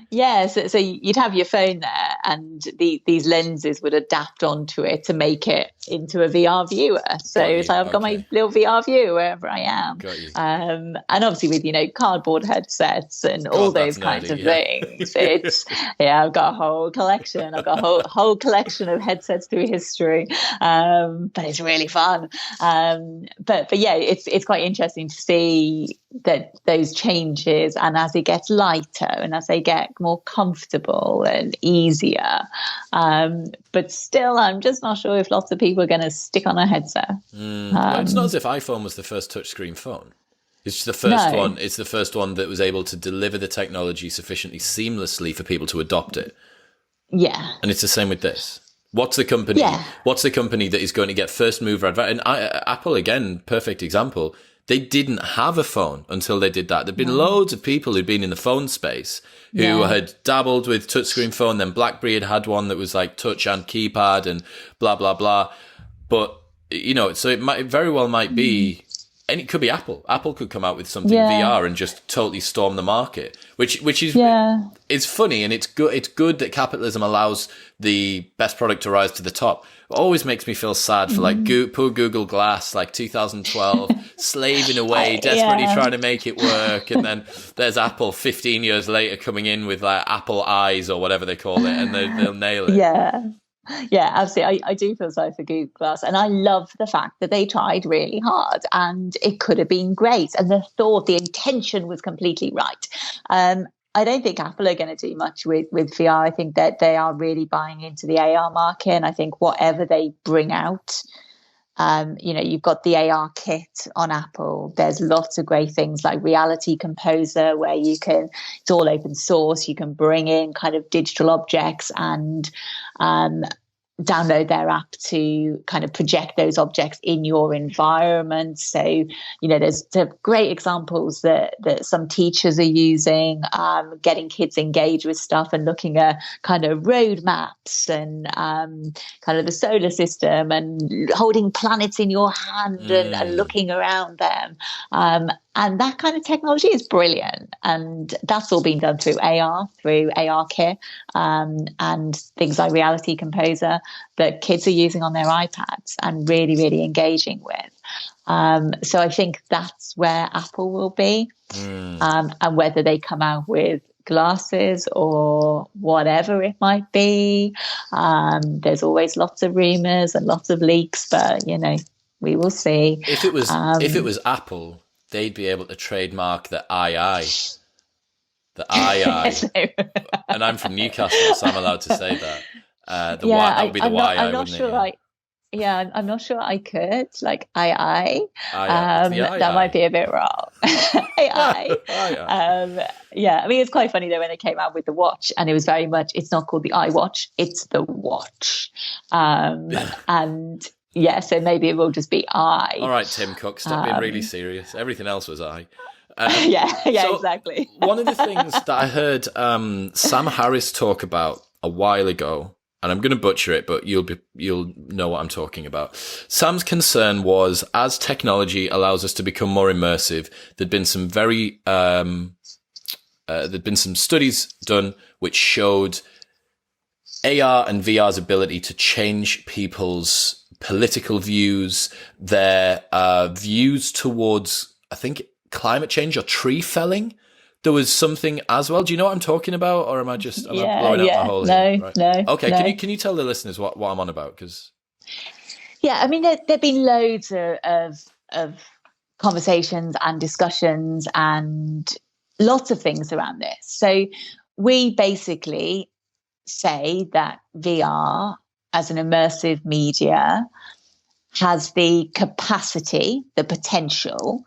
Yeah, so you'd have your phone there, and these lenses would adapt onto it to make it into a VR viewer. So it's like I've got my little VR view wherever I am. Got you. And obviously with cardboard headsets and all those kinds of things. It's I've got a whole collection. I've got a whole collection of headsets through history. But it's really fun. But yeah, it's quite interesting to see that those changes, and as it gets lighter and as they get more comfortable and easier, but still I'm just not sure if lots of people are going to stick on a headset. Well, it's not as if iPhone was the first touchscreen phone. It's the first one. It's the first one that was able to deliver the technology sufficiently seamlessly for people to adopt it. Yeah, and it's the same with this. What's the company that is going to get first mover advantage? And Apple, again, perfect example. They didn't have a phone until they did that. There've been loads of people who'd been in the phone space who had dabbled with touchscreen phone. Then BlackBerry had one that was like touch and keypad and blah, blah, blah. But, so it very well might be, and it could be Apple. Apple could come out with something VR and just totally storm the market, which is it's funny, and it's good. It's good that capitalism allows the best product to rise to the top. It always makes me feel sad for like poor Google Glass, like 2012, slaving away, desperately trying to make it work, and then there's Apple 15 years later coming in with like Apple Eyes or whatever they call it, and they'll nail it. Yeah, absolutely. I do feel sorry for Google Glass, and I love the fact that they tried really hard, and it could have been great, and the intention was completely right. I don't think Apple are going to do much with VR. I think that they are really buying into the AR market, and I think whatever they bring out, you've got the AR kit on Apple. There's lots of great things like Reality Composer, where it's all open source. You can bring in kind of digital objects and download their app to kind of project those objects in your environment. So, there's great examples that some teachers are using, getting kids engaged with stuff and looking at kind of road maps and kind of the solar system and holding planets in your hand and looking around them. And that kind of technology is brilliant. And that's all being done through ARKit, and things like Reality Composer that kids are using on their iPads and really, really engaging with. So I think that's where Apple will be, and whether they come out with glasses or whatever it might be. There's always lots of rumors and lots of leaks, but, we will see. If it was Apple, they'd be able to trademark the II. The II. And I'm from Newcastle, so I'm allowed to say that. That would be the YI, I'm not sure I'm not sure I could, like II. That might be a bit wrong. II. I mean, it's quite funny though when they came out with the watch, and it was very much, it's not called the iWatch, it's the watch. And yeah, so maybe it will just be I. All right, Tim Cook, stop being really serious. Everything else was I. So exactly. One of the things that I heard Sam Harris talk about a while ago, and I'm going to butcher it, but you'll know what I'm talking about. Sam's concern was, as technology allows us to become more immersive, there'd been some studies done which showed AR and VR's ability to change people's political views, their views towards, I think, climate change or tree felling. There was something as well. Do you know what I'm talking about, or am I just blowing out my hole here? Right. No. Okay, no. Can you tell the listeners what I'm on about? Because I mean, there've been loads of conversations and discussions and lots of things around this. So we basically say that VR as an immersive media has the capacity, the potential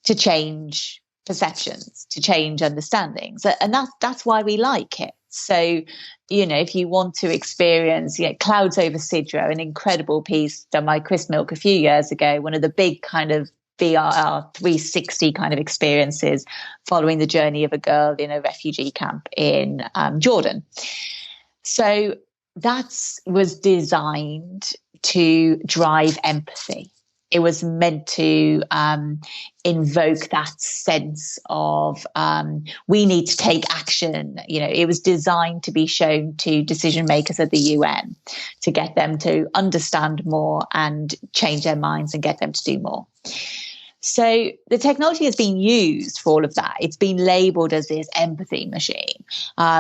to change perceptions, to change understandings. And that's why we like it. So, if you want to experience, Clouds Over Sidra, an incredible piece done by Chris Milk a few years ago, one of the big kind of VR 360 kind of experiences following the journey of a girl in a refugee camp in Jordan. So that was designed to drive empathy. It was meant to invoke that sense of we need to take action. It was designed to be shown to decision makers at the UN to get them to understand more and change their minds and get them to do more. So the technology has been used for all of that. It's been labeled as this empathy machine,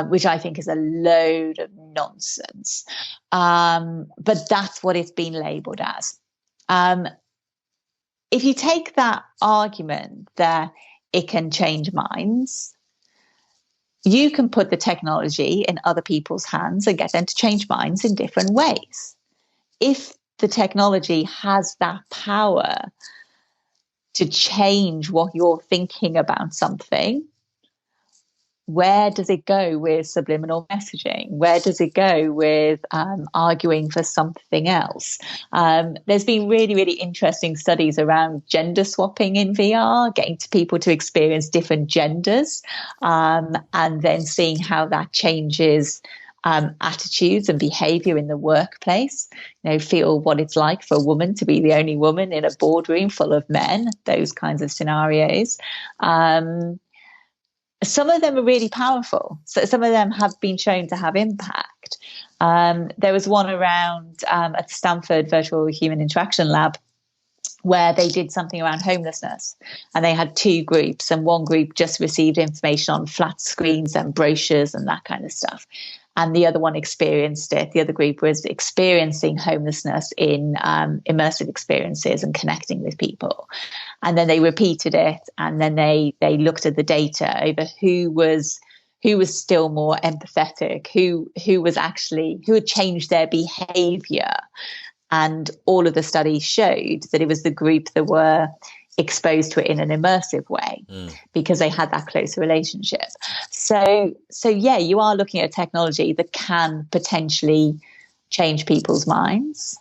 which I think is a load of nonsense. But that's what it's been labeled as. If you take that argument that it can change minds, you can put the technology in other people's hands and get them to change minds in different ways. If the technology has that power to change what you're thinking about something, where does it go with subliminal messaging? Where does it go with arguing for something else? There's been really, really interesting studies around gender swapping in VR, getting people to experience different genders, and then seeing how that changes attitudes and behavior in the workplace. Feel what it's like for a woman to be the only woman in a boardroom full of men, those kinds of scenarios. Some of them are really powerful. So some of them have been shown to have impact. There was one around at the Stanford Virtual Human Interaction Lab where they did something around homelessness, and they had two groups, and one group just received information on flat screens and brochures and that kind of stuff. And the other one experienced it. The other group was experiencing homelessness in immersive experiences and connecting with people. And then they repeated it, and then they looked at the data over who was still more empathetic, who had changed their behavior. And all of the studies showed that it was the group that were exposed to it in an immersive way because they had that closer relationship. So yeah, you are looking at technology that can potentially change people's minds.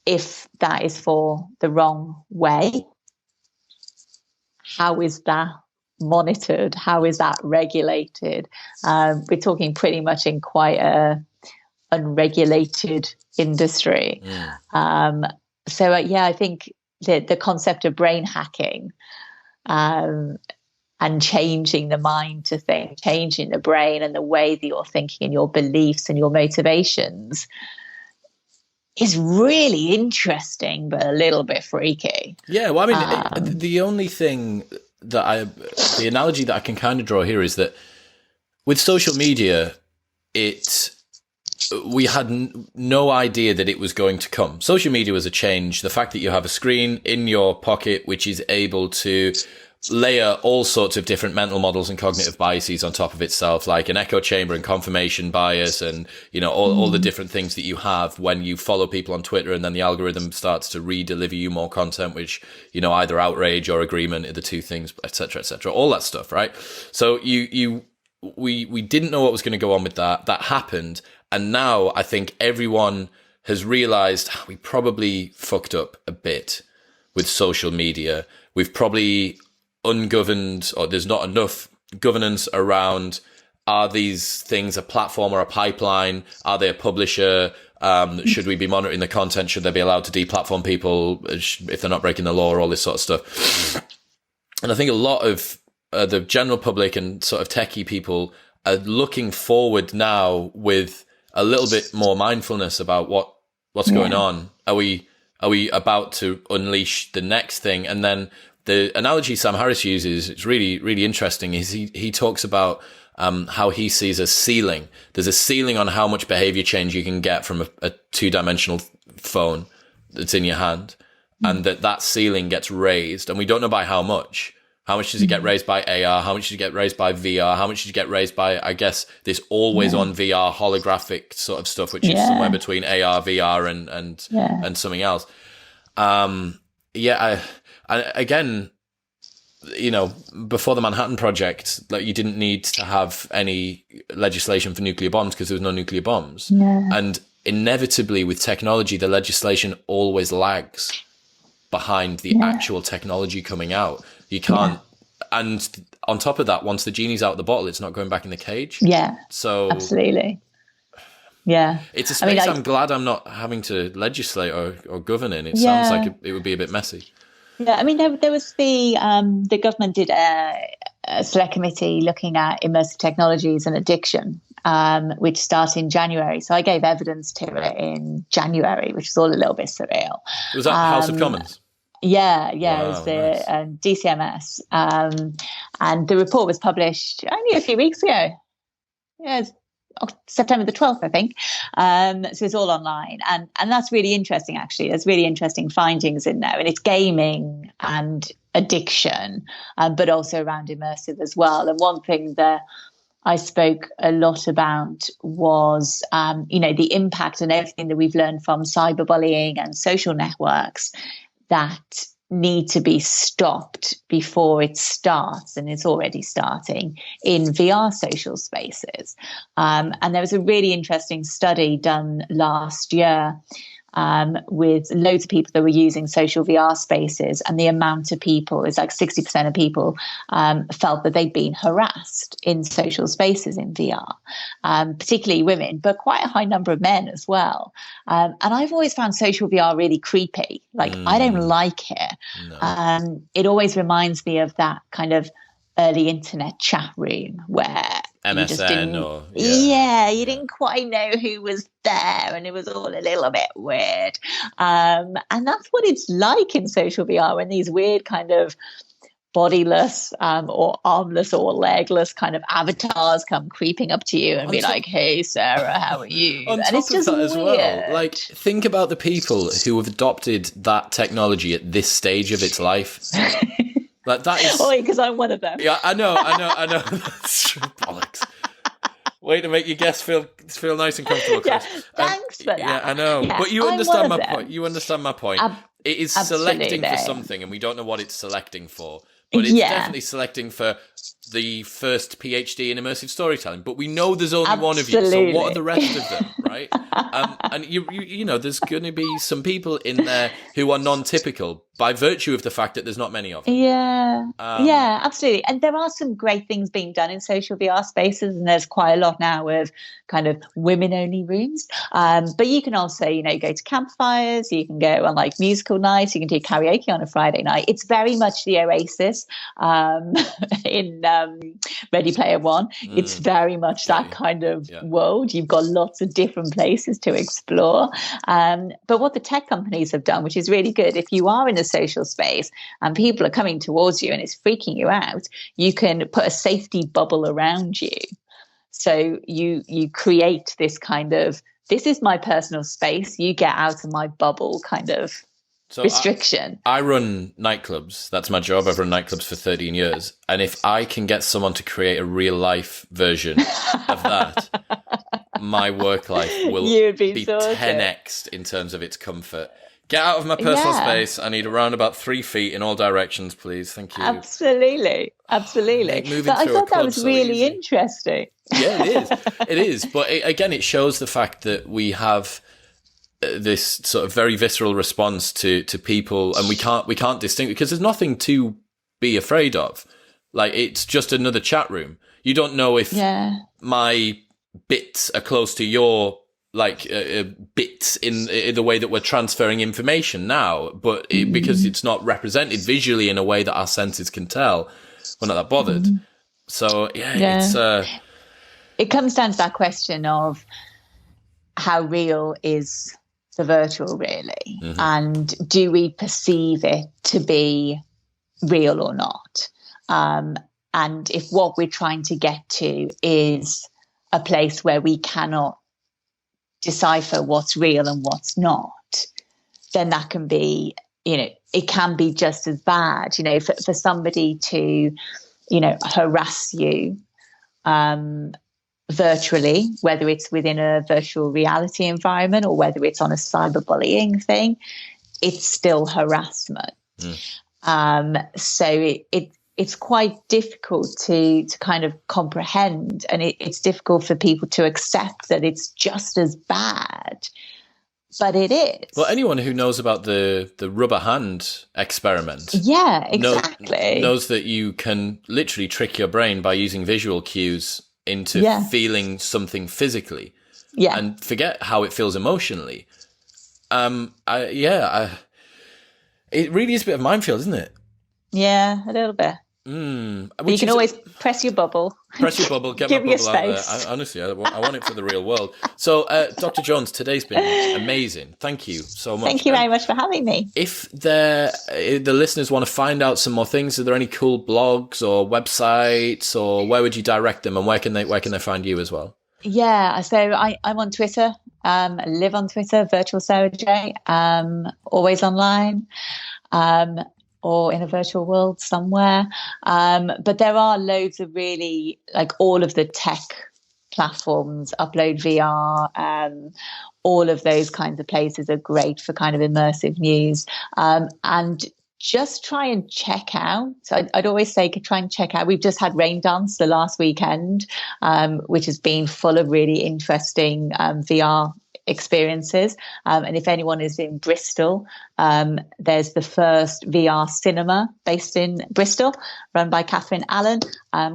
If that is for the wrong way, how is that monitored? How is that regulated? We're talking pretty much in quite a unregulated industry. I think the concept of brain hacking and changing the mind to think, changing the brain and the way that you're thinking and your beliefs and your motivations is really interesting, but a little bit freaky. Yeah, well, I mean, the only thing the analogy that I can kind of draw here is that with social media, we had no idea that it was going to come. Social media was a change. The fact that you have a screen in your pocket, which is able to layer all sorts of different mental models and cognitive biases on top of itself, like an echo chamber and confirmation bias, and all the different things that you have when you follow people on Twitter, and then the algorithm starts to re-deliver you more content, which either outrage or agreement are the two things, etc., all that stuff, right? So we didn't know what was going to go on with that. That happened, and now I think everyone has realized we probably fucked up a bit with social media. We've probably ungoverned, or there's not enough governance around, are these things a platform or a pipeline? Are they a publisher? Should we be monitoring the content? Should they be allowed to deplatform people if they're not breaking the law, or all this sort of stuff? And I think a lot of the general public and sort of techie people are looking forward now with a little bit more mindfulness about what's going on. Are we about to unleash the next thing? And then the analogy Sam Harris uses, it's really, really interesting, is he talks about how he sees a ceiling. There's a ceiling on how much behavior change you can get from a two-dimensional phone that's in your hand, and that ceiling gets raised, and we don't know by how much. How much does it get raised by AR? How much does it get raised by VR? How much does it get raised by, I guess, this always-on VR holographic sort of stuff, which is somewhere between AR, VR, and something else. Again, before the Manhattan Project, like, you didn't need to have any legislation for nuclear bombs because there was no nuclear bombs. Yeah. And inevitably, with technology, the legislation always lags behind the actual technology coming out. You can't, and on top of that, once the genie's out of the bottle, it's not going back in the cage. Yeah. So absolutely. Yeah. It's a space I'm glad I'm not having to legislate or govern in. It sounds like it would be a bit messy. Yeah, I mean, there was the government did a select committee looking at immersive technologies and addiction, which started in January. So I gave evidence to it in January, which was all a little bit surreal. Was that House of Commons? Yeah, wow, it was the nice. DCMS. And the report was published only a few weeks ago. Yeah, it's September the 12th, I think. So it's all online. And that's really interesting, actually. There's really interesting findings in there. And it's gaming and addiction, but also around immersive as well. And one thing that I spoke a lot about was, the impact and everything that we've learned from cyberbullying and social networks that need to be stopped before it starts, and it's already starting in VR social spaces. And there was a really interesting study done last year with loads of people that were using social VR spaces, and the amount of people is like 60% of people felt that they'd been harassed in social spaces in VR, particularly women, but quite a high number of men as well. And I've always found social VR really creepy. Like, I don't like it. No. It always reminds me of that kind of early internet chat room where MSN you didn't quite know who was there, and it was all a little bit weird. And that's what it's like in social VR, when these weird kind of bodiless or armless or legless kind of avatars come creeping up to you and be like, "Hey Sarah, how are you?" On and top it's just of that as weird. well, like, think about the people who have adopted that technology at this stage of its life. Like, that is... because I'm one of them. Yeah, I know. That's true. Bollocks. Way to make your guests feel nice and comfortable, Chris. Yeah, thanks for that. Yeah, I know. Yeah, but you I'm understand one my of them. point. You understand my point. It is Absolutely. selecting for something, and we don't know what it's selecting for. But it's definitely selecting for the first PhD in immersive storytelling, but we know there's only one of you. So what are the rest of them, right? And you know, there's going to be some people in there who are non-typical by virtue of the fact that there's not many of them. Yeah, absolutely. And there are some great things being done in social VR spaces, and there's quite a lot now of kind of women-only rooms. But you can also, you know, go to campfires, you can go on like musical nights, you can do karaoke on a Friday night. It's very much the Oasis in Ready Player One. It's very much that kind of world. You've got lots of different places to explore. But what the tech companies have done, which is really good, if you are in a social space and people are coming towards you and it's freaking you out, you can put a safety bubble around you. So you create this kind of, this is my personal space, you get out of my bubble kind of restriction. I run nightclubs. That's my job. I've run nightclubs for 13 years. And if I can get someone to create a real life version of that, my work life will be 10x'd in terms of its comfort. Get out of my personal space. I need around about 3 feet in all directions, please. Thank you. Absolutely. But I thought that was really interesting. Yeah, it is. It is. But again, it shows the fact that we have this sort of very visceral response to people, and we can't distinguish, because there's nothing to be afraid of. Like, it's just another chat room. You don't know if my bits are close to your bits in the way that we're transferring information now, but because it's not represented visually in a way that our senses can tell, we're not that bothered. So it comes down to that question of how real is the virtual, really, and do we perceive it to be real or not? And if what we're trying to get to is a place where we cannot decipher what's real and what's not, then that can be, you know, it can be just as bad, you know, for somebody to, you know, harass you virtually, whether it's within a virtual reality environment or whether it's on a cyberbullying thing, it's still harassment. So it's quite difficult to kind of comprehend, and it's difficult for people to accept that it's just as bad, but it is. Well, anyone who knows about the rubber hand experiment, knows that you can literally trick your brain by using visual cues into feeling something physically, and forget how it feels emotionally. It really is a bit of minefield, isn't it? Yeah, a little bit. You can always press your bubble. Press your bubble, get my bubble out there. Honestly, I want it for the real world. So, Dr. Jones, today's been amazing. Thank you so much. Thank you very much for having me. If the listeners want to find out some more things, are there any cool blogs or websites, or where would you direct them, and where can they find you as well? Yeah, so I'm on Twitter. I live on Twitter, Virtual Sarah J. Always online. Or in a virtual world somewhere. But there are loads of really, like, all of the tech platforms, Upload VR, all of those kinds of places are great for kind of immersive news. And just try and check out. I'd always say try and check out. We've just had Rain Dance the last weekend, which has been full of really interesting VR experiences. And if anyone is in Bristol, there's the first VR cinema based in Bristol, run by Catherine Allen,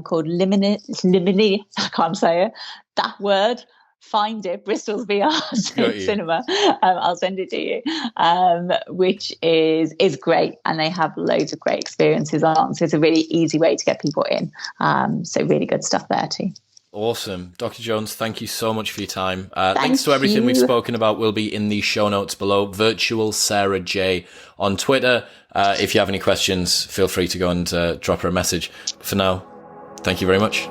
called Limini. I can't say it. That word. Find it, Bristol's VR cinema. I'll send it to you, which is great, and they have loads of great experiences on. So it's a really easy way to get people in. So really good stuff there too. Awesome. Dr. Jones, thank you so much for your time. Links to everything we've spoken about will be in the show notes below. Virtual Sarah J on Twitter. If you have any questions, feel free to go and drop her a message. For now, thank you very much.